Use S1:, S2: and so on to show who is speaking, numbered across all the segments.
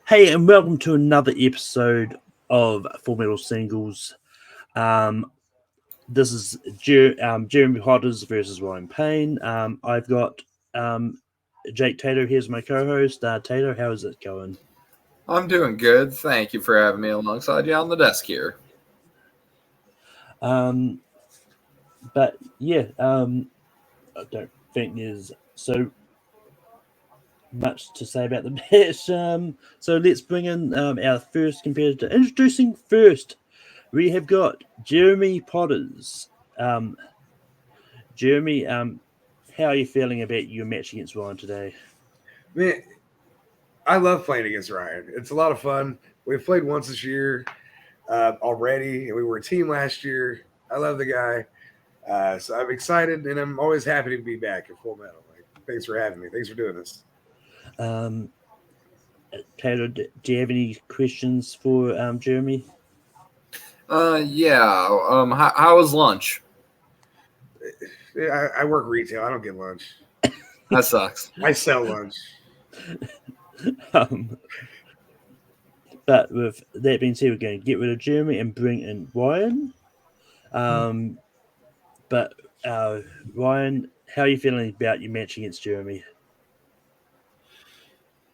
S1: Hey, and welcome to another episode of Full Metal Singles. This is Jeremy Hodders versus Ryan Payne. I've got Jake Tato. Here's my co-host. Tato, how is it going?
S2: I'm doing good. Thank you for having me alongside you on the desk here.
S1: But yeah, I don't think there's so much to say about the match. So let's bring in our first competitor. Introducing first, we have got Jeremy Potters. Jeremy, how are you feeling about your match against Ryan today?
S3: Man, I love playing against Ryan. It's a lot of fun. We've played once this year already, and we were a team last year. I love the guy. So I'm excited, and I'm always happy to be back at Full Metal. Thanks for having me. Thanks for doing this.
S1: Taylor, do you have any questions for Jeremy?
S2: How was lunch?
S3: I work retail. I don't get lunch.
S2: That sucks.
S3: I sell lunch.
S1: But with that being said, we're going to get rid of Jeremy and bring in Ryan. But Ryan, how are you feeling about your match against Jeremy?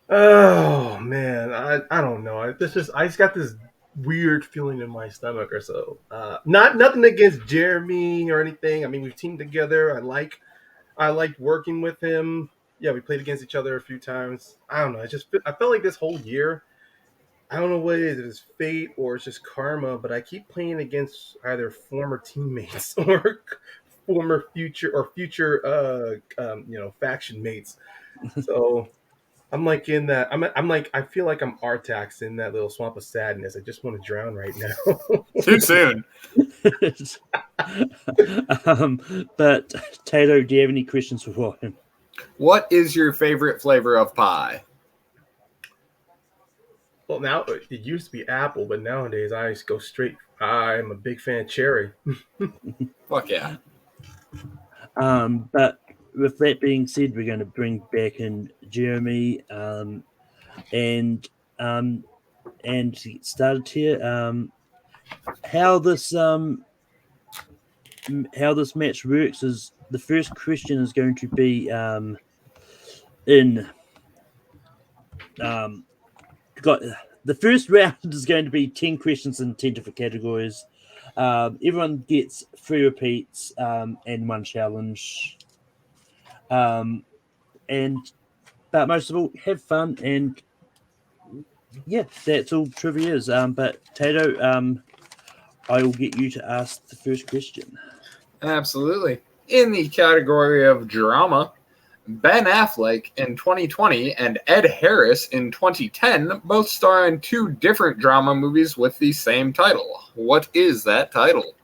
S4: Oh man, I don't know. I just got this weird feeling in my stomach or so. Nothing against Jeremy or anything. I mean, we've teamed together. I liked working with him. Yeah, we played against each other a few times. I don't know. I felt like this whole year, I don't know what it is. It's fate or it's just karma, but I keep playing against either former teammates or former future faction mates. So I'm like in that. I'm like I feel like I'm Artax in that little swamp of sadness. I just want to drown right now.
S2: Too soon.
S1: But Tato, do you have any questions for Ryan?
S2: What is your favorite flavor of pie?
S4: Well, now it used to be apple, but nowadays I just go straight. I'm a big fan of cherry.
S2: Fuck yeah.
S1: But with that being said, we're going to bring back in Jeremy and get started here. How this match works is the first question is going to be the first round is going to be 10 questions in 10 different categories. Everyone gets 3 repeats and 1 challenge. But most of all, have fun, and yeah, that's all trivia is. But Tato, I will get you to ask the first question.
S2: Absolutely. In the category of drama, Ben Affleck in 2020 and Ed Harris in 2010 both star in 2 different drama movies with the same title. What is that title?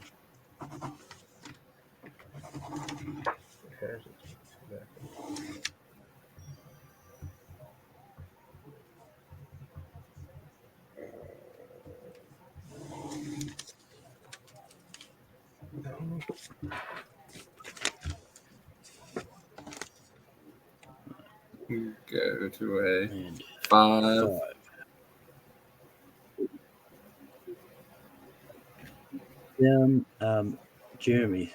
S2: Go to a 5.
S1: Jeremy.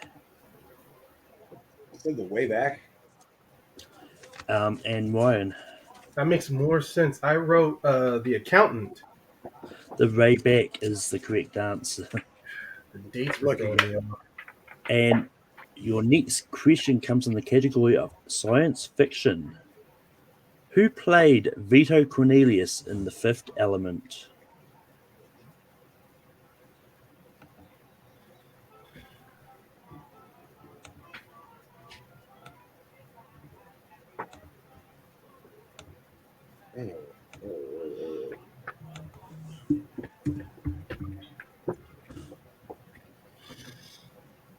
S3: Send the way back.
S1: And Ryan.
S4: That makes more sense. I wrote The Accountant.
S1: The way back is the correct answer.
S4: The dates were throwing me off.
S1: And your next question comes in the category of science fiction. Who played Vito Cornelius in The Fifth Element?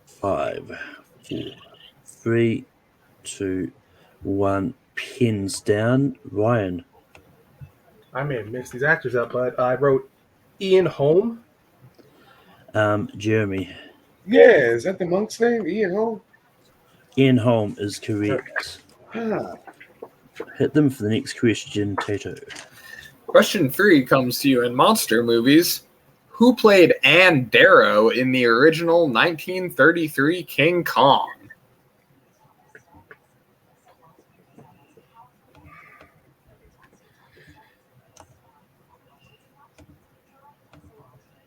S1: Five, 4, 3, 2, 1. Pins down. Ryan.
S4: I may have mixed these actors up, but I wrote Ian Holm.
S1: Jeremy.
S3: Yeah, is that the monk's name? Ian Holm?
S1: Ian Holm is correct.
S3: Ah.
S1: Hit them for the next question, Tato.
S2: Question 3 comes to you in monster movies. Who played Ann Darrow in the original 1933 King Kong?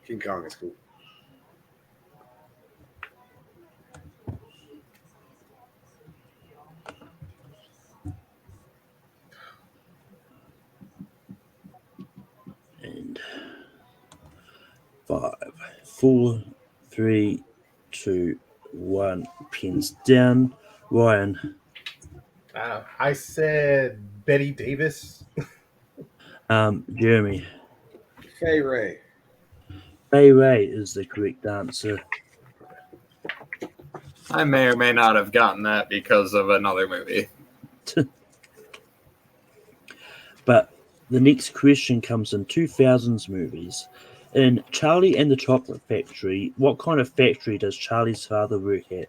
S3: King Kong is cool.
S1: And 5, 4, 3, 2, 1. Pins down. Ryan.
S4: I said Betty Davis.
S1: Jeremy.
S3: Fay Ray.
S1: Fay Ray is the correct answer.
S2: I may or may not have gotten that because of another movie.
S1: But the next question comes in 2000s movies. In Charlie and the Chocolate Factory, what kind of factory does Charlie's father work at?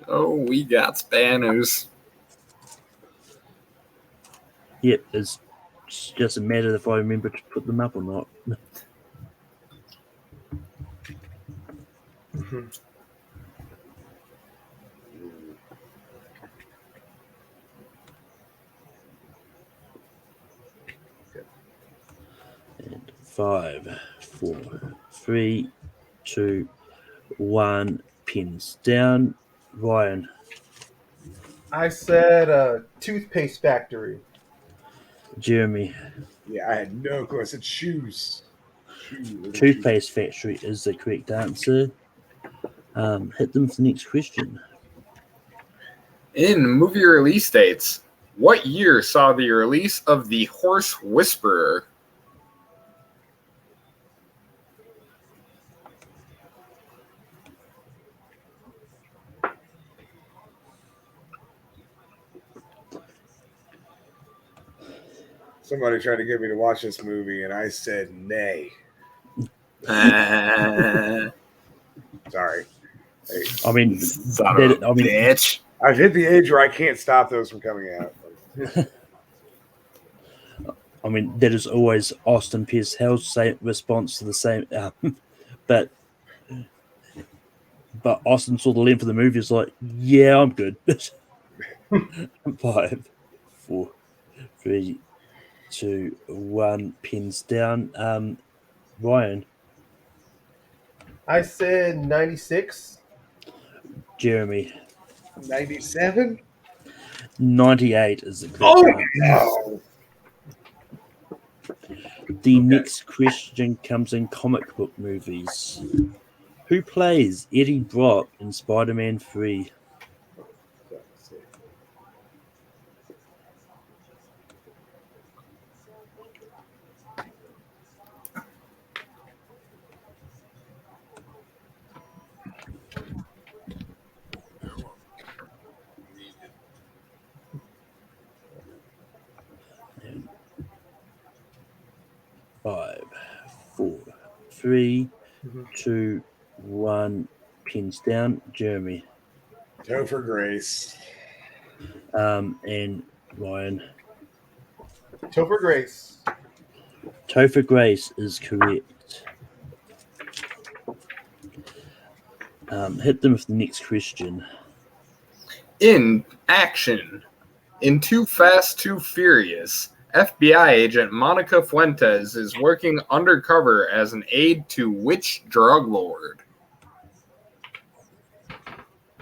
S2: Oh, we got Spanners.
S1: Yep, it's just a matter if I remember to put them up or not. And 5, 4, 3, 2, 1. Pins down. Ryan.
S4: I said toothpaste factory.
S1: Jeremy.
S3: Yeah, I had no clue. I said shoes.
S1: Toothpaste factory is the correct answer. Hit them for the next question.
S2: In movie release dates, what year saw the release of The Horse Whisperer?
S3: Somebody tried to get me to watch this movie, and I said nay. Sorry. Hey,
S1: I mean,
S2: Son of a bitch.
S3: I've hit the age where I can't stop those from coming out.
S1: that is always Austin Pierce Hell's same response to the same. But Austin saw the length of the movie. Is like, yeah, I'm good. 5, 4, 3, 2, 1. Pins down. Ryan.
S4: I said 96.
S1: Jeremy.
S3: 97?
S1: 98 is the correct answer.
S3: No.
S1: The next question comes in comic book movies. Who plays Eddie Brock in Spider-Man 3? And 5, 4, 3, 2, 1. Pins down. Jeremy.
S3: Topher Grace.
S1: And Ryan.
S4: Topher Grace.
S1: Topher Grace is correct. Hit them with the next question.
S2: In action, in Too Fast, Too Furious, FBI agent Monica Fuentes is working undercover as an aide to which drug lord?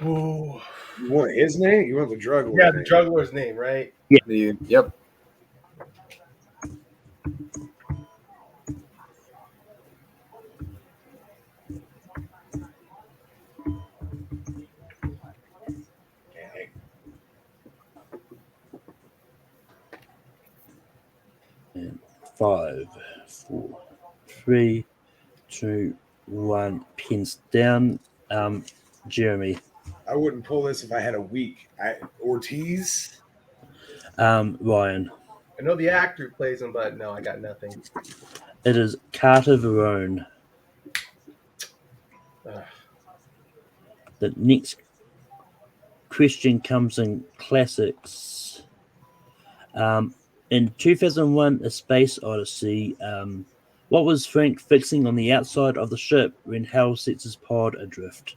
S4: Ooh.
S3: You want his name? You want the drug lord
S4: Yeah,
S3: name?
S4: the drug lord's name, right?
S2: Yep.
S1: And 5, 4, 3, 2, 1. Pins down. Jeremy.
S3: I wouldn't pull this if I had a week. Ortiz?
S1: Ryan.
S4: I know the actor who plays him, but no, I got nothing.
S1: It is Carter Verone. The next question comes in classics. In 2001, A Space Odyssey, what was Frank fixing on the outside of the ship when Hal sets his pod adrift?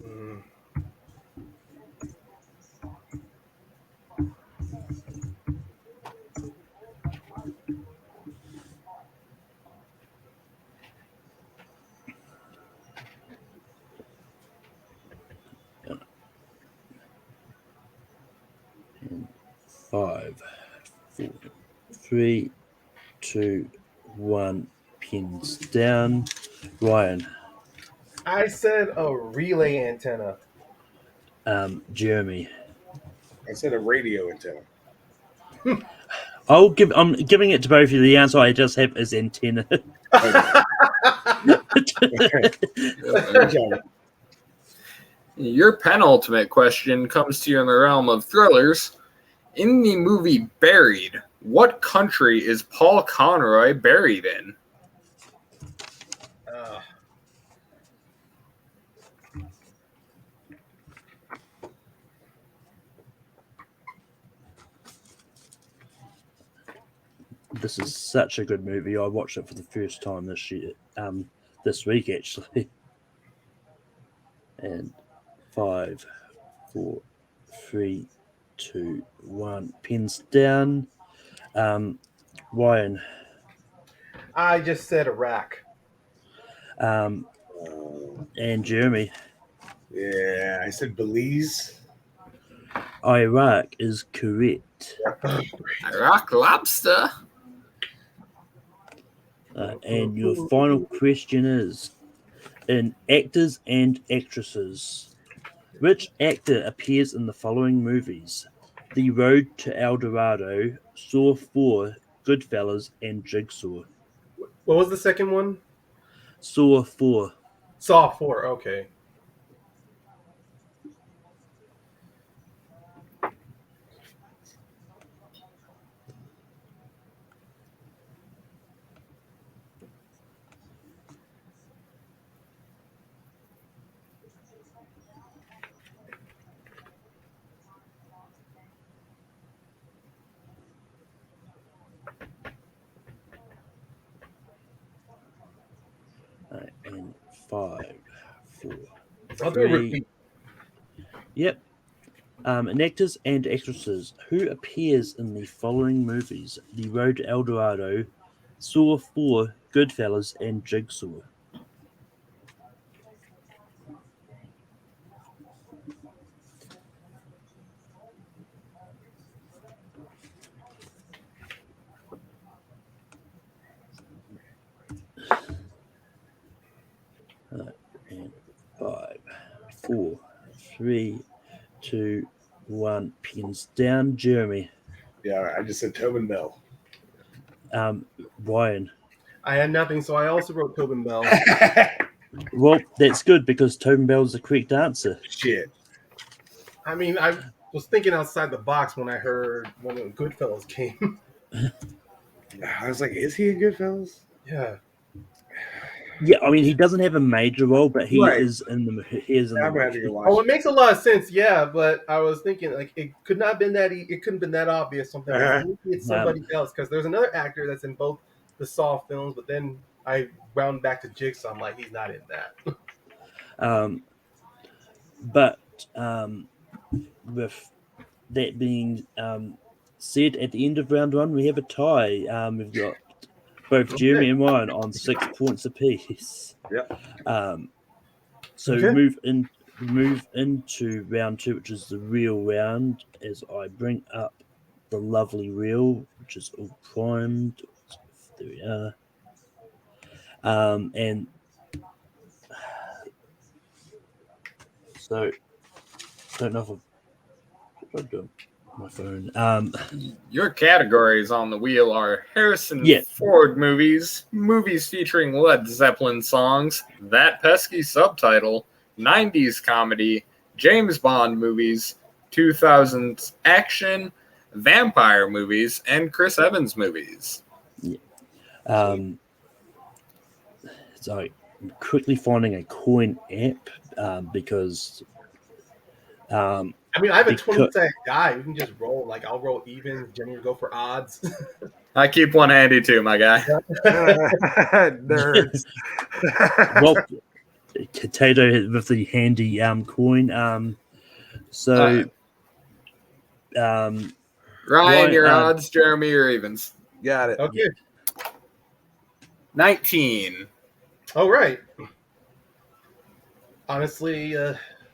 S4: Mm.
S1: And 5, 4, 3, 2, 1. Pins down. Ryan,
S4: I said a relay antenna.
S1: Jeremy.
S3: I said a radio antenna.
S1: I'm giving it to both of you. The answer I just have is antenna.
S3: Good job.
S2: Your penultimate question comes to you in the realm of thrillers. In the movie Buried, what country is Paul Conroy buried in?
S1: This is such a good movie. I watched it for the first time this week actually. And 5, 4, 3, 2, 1. Pins down. Ryan,
S4: I just said Iraq.
S1: and Jeremy.
S3: Yeah, I said Belize.
S1: Iraq is correct.
S2: Iraq lobster.
S1: And your final question is, in actors and actresses, which actor appears in the following movies? The Road to El Dorado, Saw 4, Goodfellas, and Jigsaw.
S4: What was the second one?
S1: Saw 4.
S4: Saw 4. Okay.
S1: And 5, 4,
S4: I'll do a
S1: 3.
S4: repeat.
S1: Yep. In actors and actresses, who appears in the following movies? The Road to El Dorado, Saw 4, Goodfellas, and Jigsaw. And 5, 4, 3, 2, 1. Pins down. Jeremy.
S3: Yeah, I just said Tobin Bell.
S1: Ryan.
S4: I had nothing, so I also wrote Tobin Bell.
S1: Well, that's good because Tobin Bell is the correct answer.
S3: Shit.
S4: I mean, I was thinking outside the box when I heard when the Goodfellas came.
S3: I was like, is he in Goodfellas?
S4: Yeah.
S1: Yeah, I mean he doesn't have a major role, but he
S3: Right.
S1: is in the
S3: I'm gonna have to go
S1: movie.
S3: watch
S4: Oh,
S3: it.
S4: it makes a lot of sense, yeah. But I was thinking like it could not have been that it couldn't have been that obvious. Something like maybe it's somebody else because there's another actor that's in both the Saw films, but then I wound back to Jigsaw. I'm like, he's not in that.
S1: But with that being said, at the end of round one, we have a tie. We've got both Jeremy and Ryan on 6 points apiece.
S3: Yep.
S1: So
S4: Okay.
S1: move into round two, which is the real round, as I bring up the lovely reel, which is all primed. There we are. And so don't know if I've done my phone.
S2: Your categories on the wheel are Harrison
S1: Yeah.
S2: Ford movies, movies featuring Led Zeppelin songs, that pesky subtitle, 90s comedy, James Bond movies, 2000s action, vampire movies, and Chris Evans movies.
S1: So I'm quickly finding a coin app because
S4: I mean, I have a
S1: because
S4: 20-sided die. We can just roll. Like, I'll roll even. Jenny will go for odds.
S2: I keep one handy too, my guy.
S3: Nerds.
S1: well, Potato with the handy coin. So
S2: Ryan,
S1: Ryan,
S2: your odds, Jeremy, your evens.
S3: Got it.
S4: Okay.
S2: 19.
S4: All right. Honestly,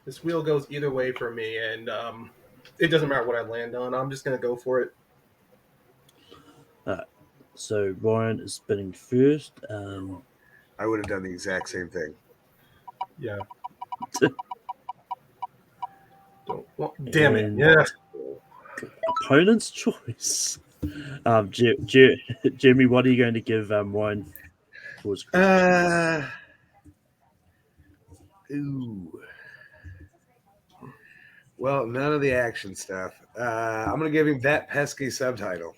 S4: this wheel goes either way for me, and it doesn't matter what I land on. I'm just gonna go for it.
S1: So Ryan is spinning first.
S3: I would have done the exact same thing.
S4: Yeah. Damn it!
S1: And
S4: Yeah.
S1: opponent's choice. Jeremy, what are you going to give Ryan for his questions?
S3: Ooh. Well, none of the action stuff. I'm going to give him that pesky subtitle.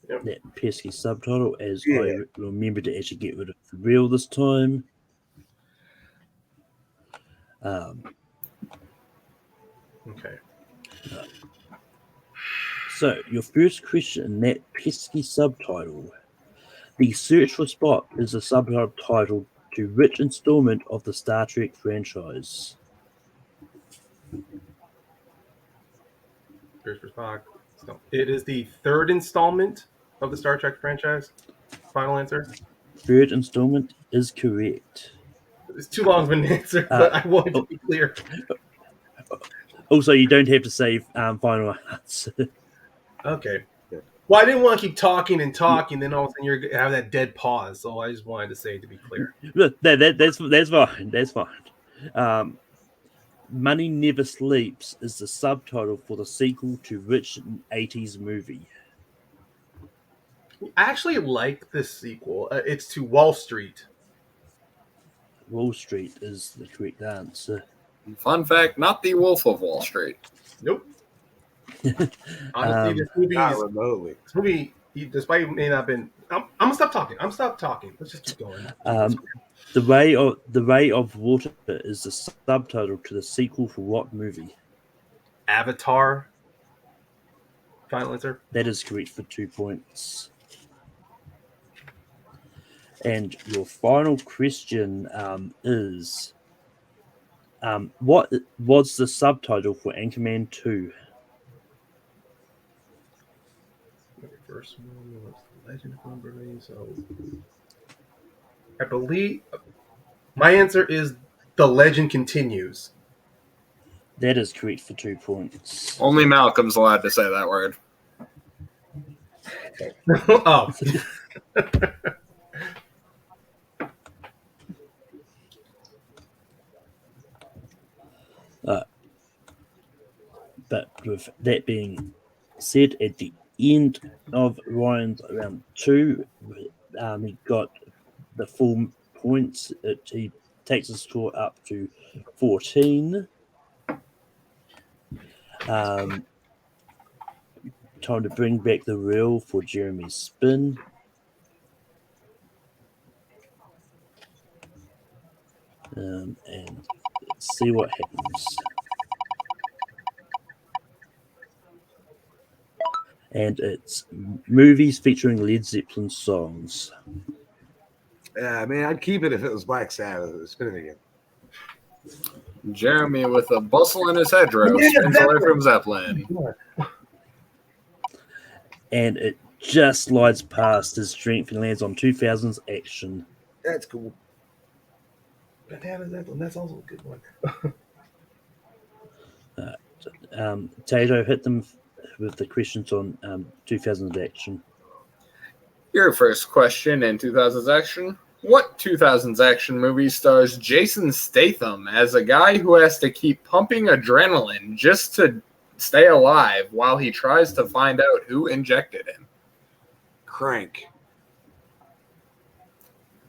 S1: That pesky subtitle, as
S3: Yeah.
S1: I remember to actually get rid of the real this time.
S4: Okay.
S1: So, your first question in that pesky subtitle. The Search for Spock is a subtitle to which installment of the Star Trek franchise?
S4: Here's for Spock. So it is the third installment of the Star Trek franchise. Final answer.
S1: Third installment is correct.
S4: It's too long of an answer, but I wanted to be clear.
S1: Also, you don't have to say final answer.
S4: Okay. Well, I didn't want to keep talking and talking, then all of a sudden you're have that dead pause. So I just wanted to say it to be clear.
S1: That's fine. That's fine. Money Never Sleeps is the subtitle for the sequel to which 80s movie?
S4: I actually like this sequel. It's to Wall Street.
S1: Wall Street is the correct answer.
S2: Fun fact, not the Wolf of Wall Street.
S4: Nope. Honestly,
S3: Not remotely.
S4: this movie, despite it may not have been. I'm gonna stop talking. Let's just keep going.
S1: The Way of Water is the subtitle to the sequel for what movie?
S4: Avatar. Final answer.
S1: That is correct for 2 points. And your final question is what was the subtitle for Anchorman 2?
S4: The first one was Legend of Umberlane. So I believe my answer is The Legend Continues.
S1: That is correct for 2 points.
S2: Only Malcolm's allowed to say that word.
S4: Oh.
S1: But with that being said, at the end of Ryan's round 2, he got the full points. He takes his score up to 14. Time to bring back the reel for Jeremy's spin. And let's see what happens. And it's movies featuring Led Zeppelin songs.
S3: Yeah, man, I'd keep it if it was Black Sabbath. Spin it again.
S2: Jeremy with a bustle in his hedgerow spins away from Zeppelin.
S1: And it just slides past his strength and lands on 2000's Action.
S3: That's cool.
S4: Banana Zeppelin, that's also a good one.
S1: Tato, hit them with the questions on 2000's Action.
S2: Your first question in 2000's Action. What 2000's Action movie stars Jason Statham as a guy who has to keep pumping adrenaline just to stay alive while he tries to find out who injected him?
S3: Crank.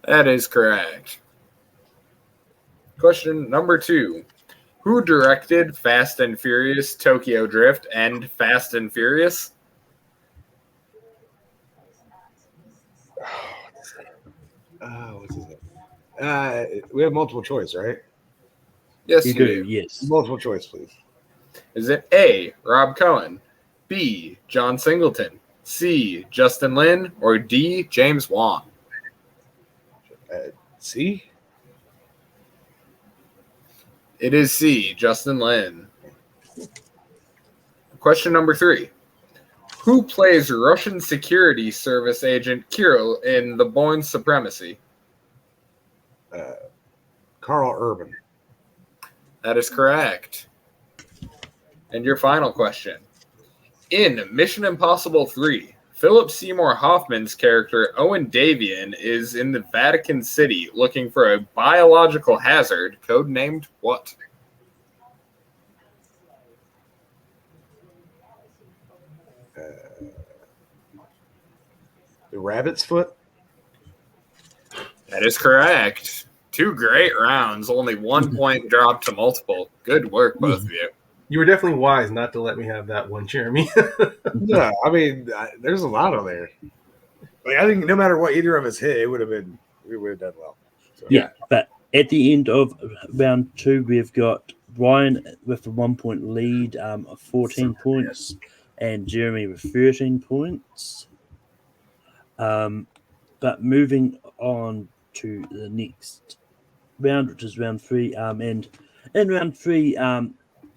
S2: That is correct. Question number 2. Who directed Fast and Furious, Tokyo Drift, and Fast and Furious?
S3: What's his name? We have multiple choice, right?
S2: Yes,
S1: You
S2: you
S1: do,
S2: do.
S1: yes.
S3: Multiple choice, please.
S2: Is it A, Rob Cohen, B, John Singleton, C, Justin Lin, or D, James Wan?
S3: C?
S2: It is C, Justin Lin. Question number 3. Who plays Russian security service agent Kirill in The Bourne Supremacy?
S3: Carl Urban.
S2: That is correct. And your final question. In Mission Impossible 3, Philip Seymour Hoffman's character Owen Davian is in the Vatican City looking for a biological hazard codenamed what?
S3: The Rabbit's Foot.
S2: That is correct. 2 great rounds, only 1 point drop to multiple. Good work, both of you.
S4: You were definitely wise not to let me have that one, Jeremy.
S3: No, I mean, there's a lot on there. Like, I think no matter what either of us hit, we would have done well. So.
S1: Yeah, but at the end of round 2, we've got Ryan with a 1 point lead of 14 points and Jeremy with 13 points. But moving on to the next round, which is round 3, and in round 3,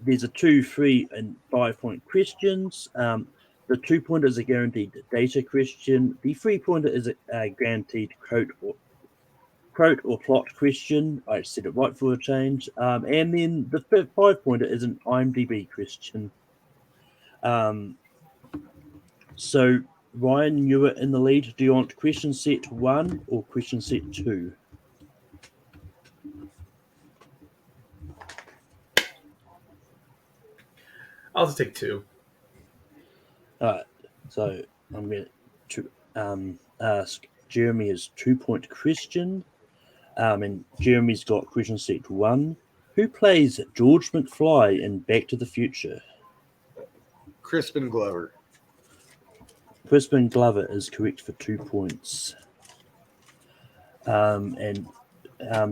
S1: there's a 2, 3, and 5 point questions. The 2 pointer is a guaranteed data question. The 3 pointer is a guaranteed quote or plot question. I said it right for a change. And then the 5 pointer is an IMDb question. So Ryan, you were in the lead. Do you want question set 1 or question set 2?
S4: I'll just take 2.
S1: All right. So I'm going to ask Jeremy his 2 point question. And Jeremy's got question set 1. Who plays George McFly in Back to the Future?
S3: Crispin Glover.
S1: Crispin Glover is correct for 2 points. And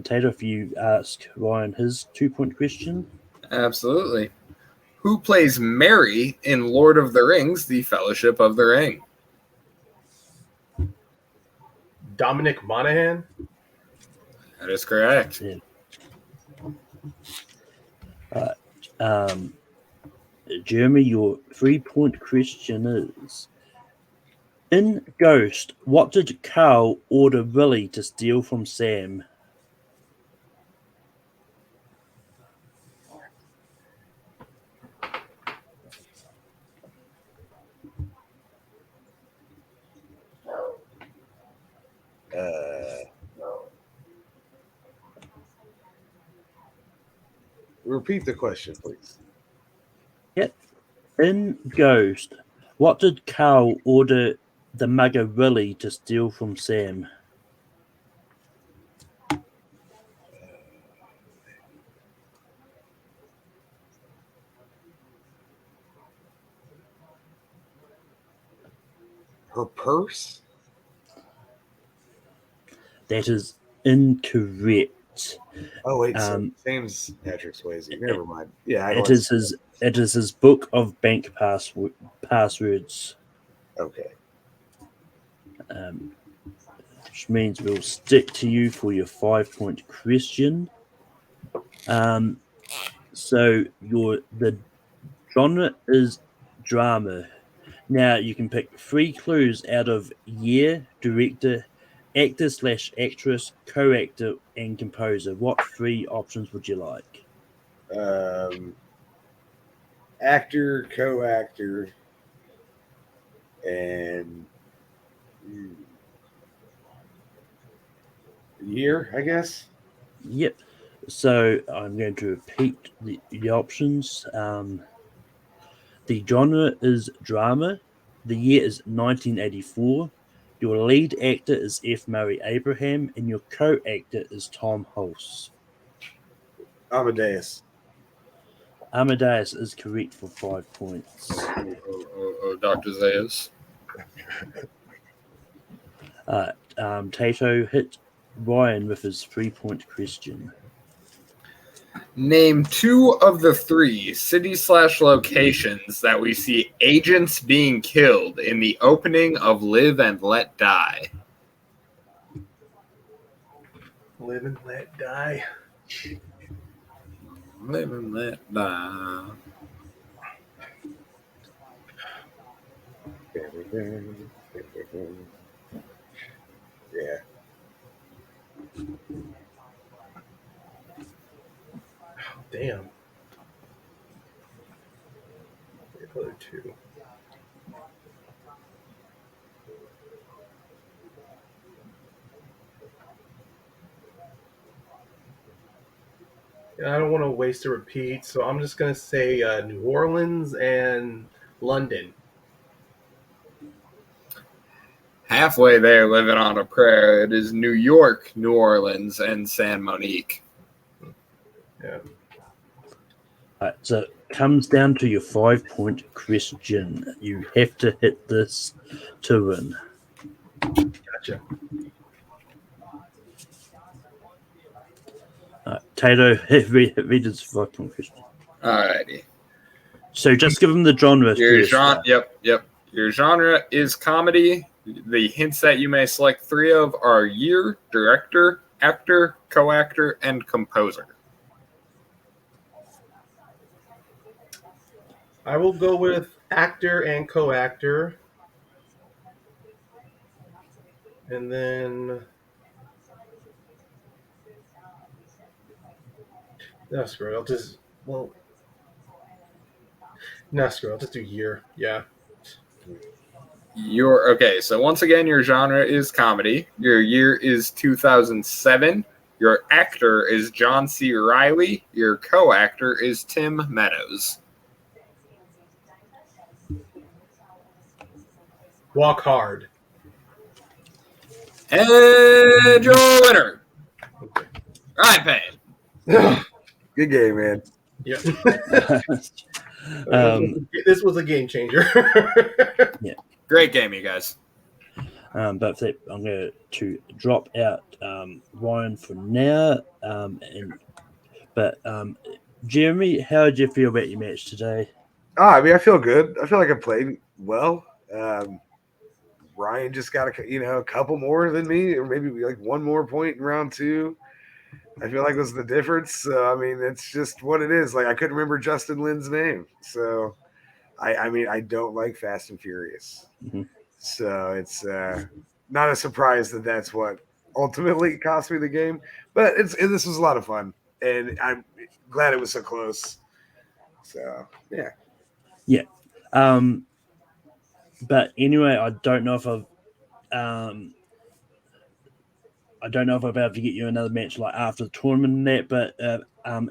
S1: Taylor, if you ask Ryan his 2 point question.
S2: Absolutely. Who plays Merry in Lord of the Rings, The Fellowship of the Ring?
S4: Dominic Monaghan.
S2: That is correct.
S1: Yeah. Jeremy, your 3 point question is: in Ghost, what did Carl order Willie to steal from Sam?
S3: Repeat the question, please.
S1: Yep. In Ghost, what did Carl order the mugger Willie to steal from Sam?
S3: Her purse?
S1: That is incorrect.
S3: Oh wait, Sam's Patrick Swayze. Never mind. Yeah,
S1: It is his book of bank passwords.
S3: Okay.
S1: Which means we'll stick to you for your 5 point question. So the genre is drama. Now you can pick 3 clues out of year, director, actor/actress, co-actor, and composer. What 3 options would you like?
S3: Actor, co-actor, and year, I guess.
S1: Yep. So I'm going to repeat the options. The genre is drama. The year is 1984. Your lead actor is F. Murray Abraham, and your co-actor is Tom Hulse.
S3: Amadeus.
S1: Amadeus is correct for 5 points.
S2: Dr. Zayas.
S1: Tato, hit Ryan with his 3-point question.
S2: Name 2 of the 3 city/locations that we see agents being killed in the opening of Live and Let Die.
S4: Live and Let Die.
S2: Live and Let Die.
S3: Yeah.
S4: Damn. The other 2. I don't want to waste a repeat, so I'm just going to say New Orleans and London.
S2: Halfway there, living on a prayer. It is New York, New Orleans, and San Monique.
S4: Yeah.
S1: Right, so it comes down to your 5-point question. You have to hit this to win.
S4: Gotcha.
S1: Tato, read his 5-point question.
S2: Alrighty.
S1: So just give him the genre
S2: Your
S1: first.
S2: genre, yep. Your genre is comedy. The hints that you may select 3 of are year, director, actor, co-actor, and composer.
S4: I will go with actor and co-actor. And then no, screw it. I'll just I'll just do year. Yeah.
S2: Okay, so once again, your genre is comedy. Your year is 2007. Your actor is John C. Reilly. Your co-actor is Tim Meadows.
S4: Walk Hard.
S2: And your winner, Ryan Payne.
S3: Good game, man.
S4: Yeah.
S1: Um,
S4: This was a game changer.
S2: Great game, you guys.
S1: but for that, I'm going to drop out Ryan for now. But Jeremy, how did you feel about your match today?
S3: I mean, I feel good. I feel like I played well. Ryan just got a couple more than me, or maybe like one more point in round 2. I feel like was the difference. So I mean, it's just what it is. Like I couldn't remember Justin Lin's name, so I mean, I don't like Fast and Furious, so it's not a surprise that that's what ultimately cost me the game. But this was a lot of fun, and I'm glad it was so close. So yeah.
S1: But anyway, I don't know if I'll be able to get you another match like after the tournament and that. But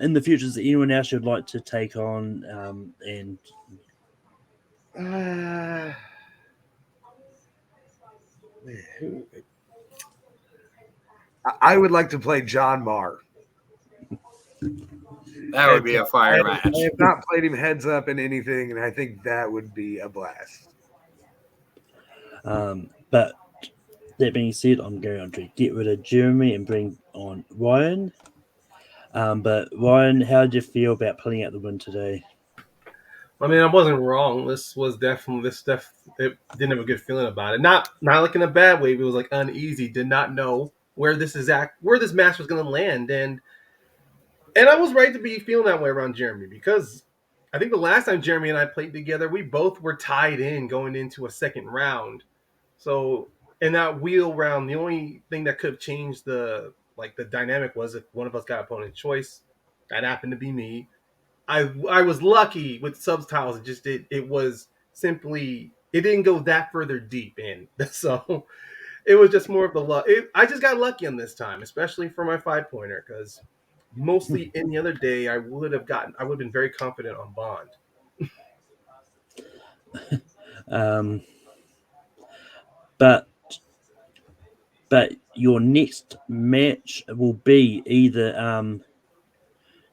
S1: in the future, is there anyone else you'd like to take on? And
S3: I would like to play John Marr.
S2: That would be a fire match.
S3: I have not played him heads up in anything, and I think that would be a blast.
S1: But that being said, I'm going to get rid of Jeremy and bring on Ryan. But Ryan, how did you feel about pulling out the win today?
S4: I mean, I wasn't wrong. This was definitely it didn't have a good feeling about it. Not like in a bad way. It was like uneasy. Did not know where this match was going to land, and I was right to be feeling that way around Jeremy because I think the last time Jeremy and I played together, we both were tied in going into a second round. So in that wheel round, the only thing that could have changed the dynamic was if one of us got opponent choice. That happened to be me. I was lucky with subtitles. It was simply it didn't go that further deep in. So it was just more of the luck. I just got lucky on this time, especially for my 5-pointer, because mostly any other day I would have been very confident on Bond.
S1: But your next match will be either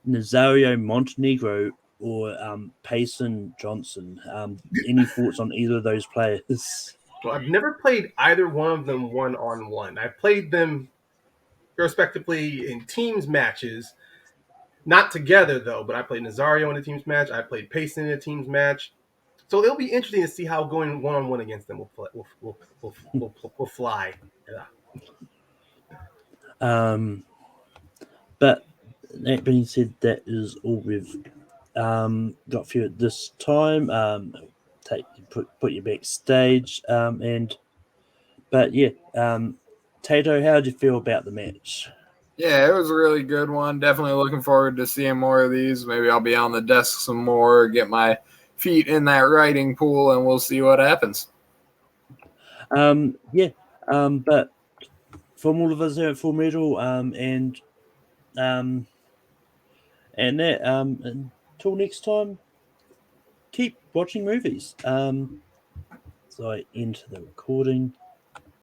S1: Nazario Montenegro or Payson Johnson. Any thoughts on either of those players?
S4: Well, I've never played either one of them 1-on-1. I played them respectively in teams matches. Not together though, but I played Nazario in a teams match. I played Payson in a teams match. So it'll be interesting to see how going one on one against them will fly. Yeah.
S1: But that being said, that is all we've got for you at this time. Put you backstage, but yeah, Tato, how did you feel about the match?
S2: Yeah, it was a really good one. Definitely looking forward to seeing more of these. Maybe I'll be on the desk some more, get my feet in that writing pool, and we'll see what happens.
S1: Yeah, but from all of us here at Full Metal, um, and that, until next time, keep watching movies. So I end the recording.